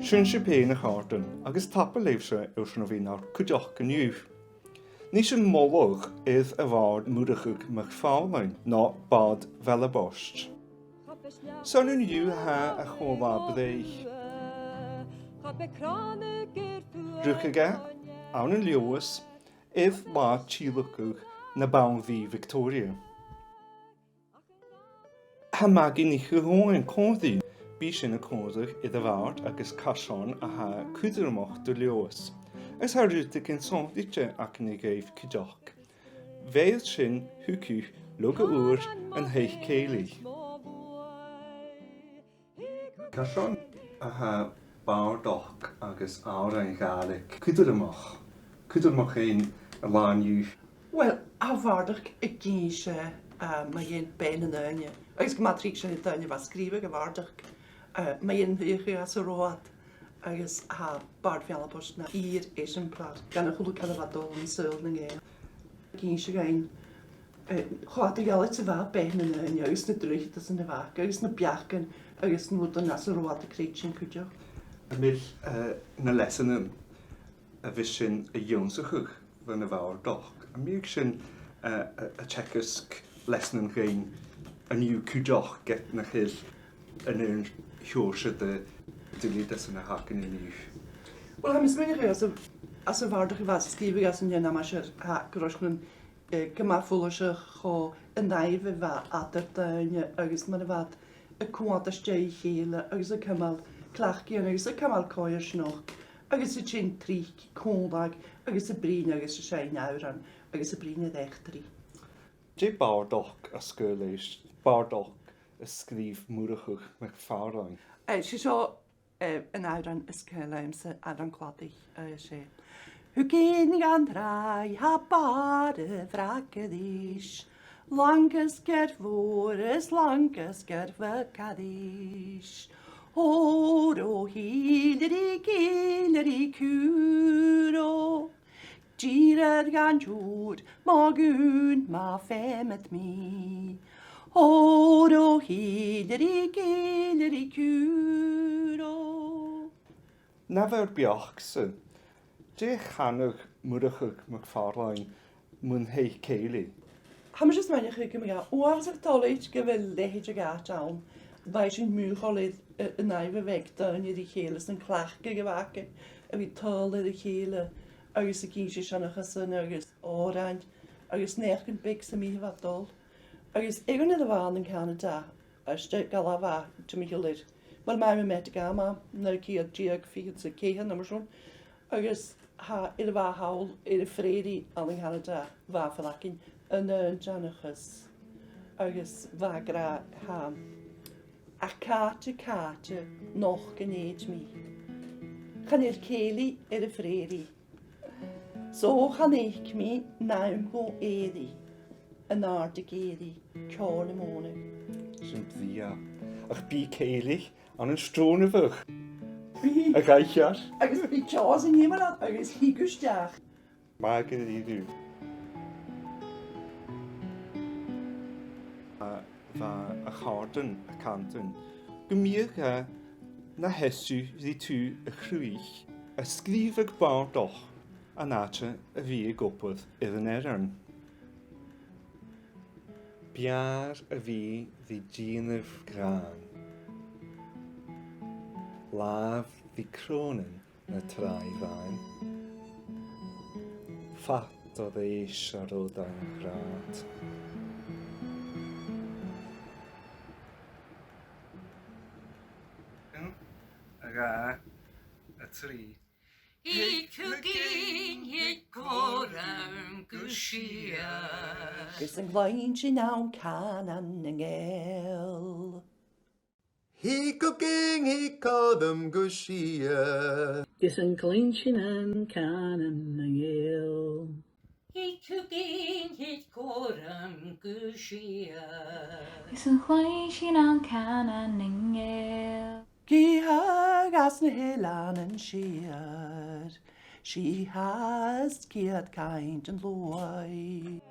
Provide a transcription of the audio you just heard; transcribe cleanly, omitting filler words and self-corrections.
Sin sé péna chátan agus tappa léimse ar bhí ná cuideach gniuh. Ní sin mólach is a bhard Mhurchadh mar fálainn ná bad bhela bost. Son yn yw ha a chola byddeich. Rwchaga, awn yn Lewis, if la chilwchwch na bawn fi Victoria. Ha magi ni chyhon yn coddi, bi sy'n y coddwch iddo fawr agos casion a ha cwydrymach dy Lewis. Ys ha rwtig yn sonditje ac yn ei geif cydoch. Feidd sy'n hwcwch log o ŵr yn Taigh Cèilidh. Casion a ha bardoch agus ára yn gaelig. Cwydrymach ein y lan yw. Wel, a fardoch y gynse mae un ben yn ynnu. Agus gymatric sy'n ynnu fa sgrifig y fardoch. Mae un ddych as y road. Agus ha bard fiala bwrs na i'r exemplar. Gan y chwlw cael y fadol yn syl yn gyn. Gynse gain. Chwad y gael y fa ben yn ynnu. Agus na drwych dys yn y fag. Agus na biachan. Agus na mwyd yn as y road y creid sy'n cwdio. Ymyl na lesson y fysyn y ywnsachwch fan y fawr doch. A mi ag sy'n y checysg lesson yn gyn yn yw cwdoch get na chyll yn yn hiwrsyd y dilyd as yn y hag yn yw. Wel, ha mis mynd i chi as y fardoch i fas sgrifig as yn ynna mas yr hag roes nhw'n gymarffwlwysych o y naif y fa adar dyn agos ma'n y fad y cwad ysdau i chile agos y cymal clachgi agos y cymal coer snoch agos y trin tric cwndag agos y brin agos y siain awran agos y brin y ddechdri. Je bardoch a sgyrleis, bardoch y sgrif Mhurchadh meg ffarlain. Si sio yn awran ysgyrleim sy'n adran cladich si. Hw gyn gan rai ha bar y fracadis. Langus ger fôrys, langus ger fycadis. Oro hileri gileri cwro. Girer gan jŵr, ma gwn ma femet mi. Oro hileri gileri cwro. Na fer bioch sy'n, je chanwch Mhurchadh meg ffarlain mwyn Taigh Cèilidh. Ham jyst mae'n eich gymryd, o'r sy'n toleid gyfer lehid y gat awn, bai sy'n mwcholydd y naif y fegda yn i'r chele sy'n clach gyfag, a fi tolydd y chele, agos y gysio sy'n achos yn agos orain, agos nech yn big sy'n mi hyfadol. Agos egon iddo fan yn Canada, a ystod gael a fa, ti'n mi hylyr. Wel mae'n mynd i gama, na'r ciad diag ffyd sy'n ceihan am yswn, agos iddo fa hawl i'r ffredi al yn Canada, fa ffalacyn, yn janachus agos fagra ham a cata noch gneud mi. Chan i'r celi y ffreri. So chan eich mi naim go eri yn ardig eri ciol y mône. Sy'n bddia. Ach bi Cèilidh an yn strôn y fych. A gaichar. Agos bi chaws yn hymel agos hi gwstiach. Mae gen i ddw. Fa a chardan a cantan. Gymig na hesu ddi tu y chrwych a sgrifag bardoch a nata a fi y gopodd idd yn eran. Biar a fi ddi dînaf gran. Laf ddi cronin na trai fain. Fat o ddeis ar o dan grad. A tri. Ik hugin hit koram gushia. Gys yn glaen sy'n nawn can an yng ngel. He cooking, he called them gushia. Gys yn glaen sy'n can an yng ngel. Ik hugin hit koram gushia. Gys yn glaen sy'n can an yng ngel. Gihag as na helan yn siar. She has kiad kind and loy.